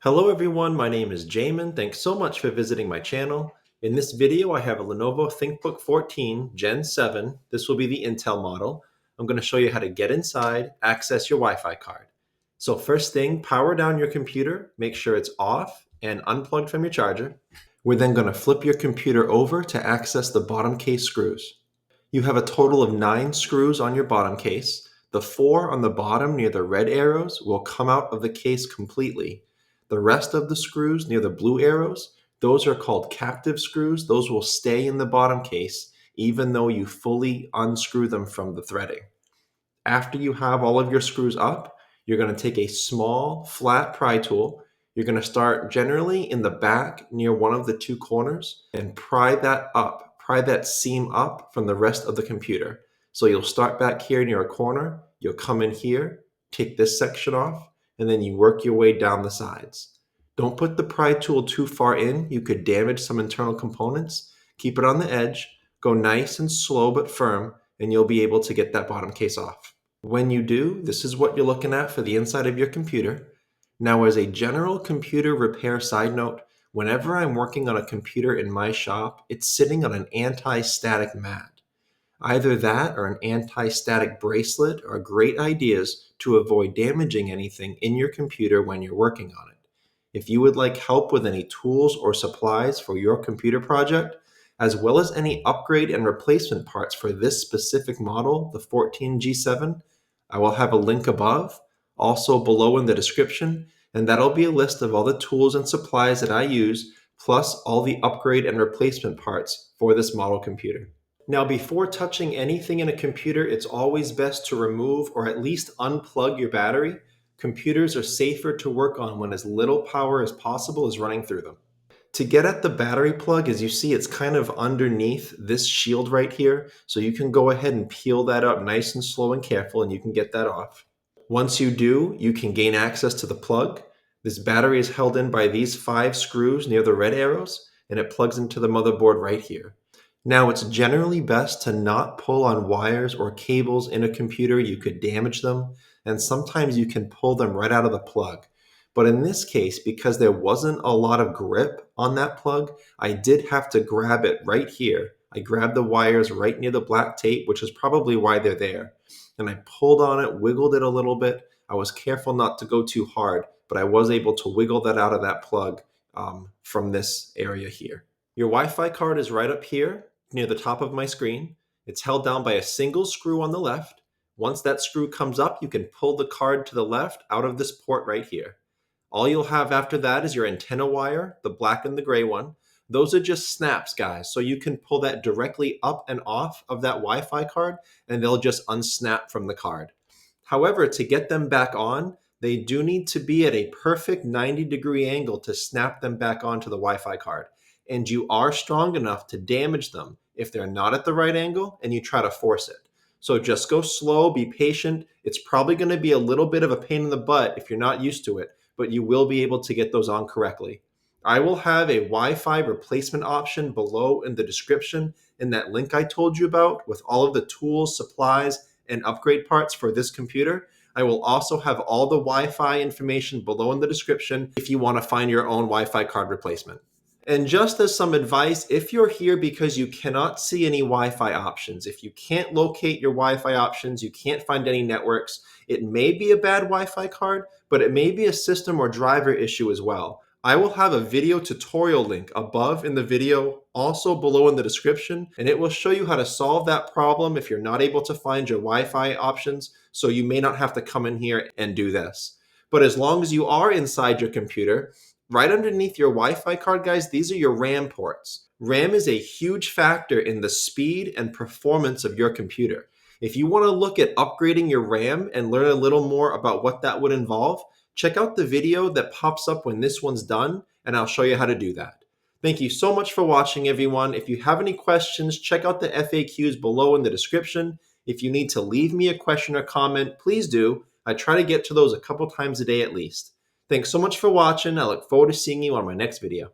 Hello everyone, my name is Jamin. Thanks so much for visiting my channel. In this video, I have a Lenovo ThinkBook 14 Gen 7. This will be the Intel model. I'm going to show you how to get inside, access your Wi-Fi card. So first thing, power down your computer, make sure it's off and unplugged from your charger. We're then going to flip your computer over to access the bottom case screws. You have a total of 9 screws on your bottom case. The 4 on the bottom near the red arrows will come out of the case completely. The rest of the screws near the blue arrows, those are called captive screws. Those will stay in the bottom case even though you fully unscrew them from the threading. After you have all of your screws up, you're going to take a small flat pry tool. You're going to start generally in the back near one of the 2 corners and pry that up, pry that seam up from the rest of the computer. So you'll start back here near a corner, you'll come in here, take this section off, and then you work your way down the sides. Don't put the pry tool too far in. You could damage some internal components. Keep it on the edge, go nice and slow but firm, and you'll be able to get that bottom case off. When you do, this is what you're looking at for the inside of your computer. Now, as a general computer repair side note, whenever I'm working on a computer in my shop, it's sitting on an anti-static mat. Either that or an anti-static bracelet are great ideas to avoid damaging anything in your computer when you're working on it. If you would like help with any tools or supplies for your computer project, as well as any upgrade and replacement parts for this specific model, the 14G7, I will have a link above, also below in the description, and that'll be a list of all the tools and supplies that I use, plus all the upgrade and replacement parts for this model computer. Now, before touching anything in a computer, it's always best to remove or at least unplug your battery. Computers are safer to work on when as little power as possible is running through them. To get at the battery plug, as you see, it's kind of underneath this shield right here. So you can go ahead and peel that up nice and slow and careful, and you can get that off. Once you do, you can gain access to the plug. This battery is held in by these 5 screws near the red arrows, and it plugs into the motherboard right here. Now, it's generally best to not pull on wires or cables in a computer. You could damage them, and sometimes you can pull them right out of the plug. But in this case, because there wasn't a lot of grip on that plug, I did have to grab it right here. I grabbed the wires right near the black tape, which is probably why they're there. And I pulled on it, wiggled it a little bit. I was careful not to go too hard, but I was able to wiggle that out of that plug from this area here. Your Wi-Fi card is right up here near the top of my screen. It's held down by a single screw on the left. Once that screw comes up, you can pull the card to the left out of this port right here. All you'll have after that is your antenna wire, the black and the gray one. Those are just snaps, guys. So you can pull that directly up and off of that Wi-Fi card, and they'll just unsnap from the card. However, to get them back on, they do need to be at a perfect 90-degree angle to snap them back onto the Wi-Fi card. And you are strong enough to damage them if they're not at the right angle and you try to force it. So just go slow, be patient. It's probably going to be a little bit of a pain in the butt if you're not used to it, but you will be able to get those on correctly. I will have a Wi-Fi replacement option below in the description in that link I told you about with all of the tools, supplies, and upgrade parts for this computer. I will also have all the Wi-Fi information below in the description if you want to find your own Wi-Fi card replacement. And just as some advice, if you're here because you cannot see any Wi-Fi options, if you can't locate your Wi-Fi options, you can't find any networks, it may be a bad Wi-Fi card, but it may be a system or driver issue as well. I will have a video tutorial link above in the video, also below in the description, and it will show you how to solve that problem if you're not able to find your Wi-Fi options, so you may not have to come in here and do this. But as long as you are inside your computer, right underneath your Wi-Fi card, guys, these are your RAM ports. RAM is a huge factor in the speed and performance of your computer. If you want to look at upgrading your RAM and learn a little more about what that would involve, check out the video that pops up when this one's done, and I'll show you how to do that. Thank you so much for watching, everyone. If you have any questions, check out the FAQs below in the description. If you need to leave me a question or comment, please do. I try to get to those a couple times a day at least. Thanks so much for watching. I look forward to seeing you on my next video.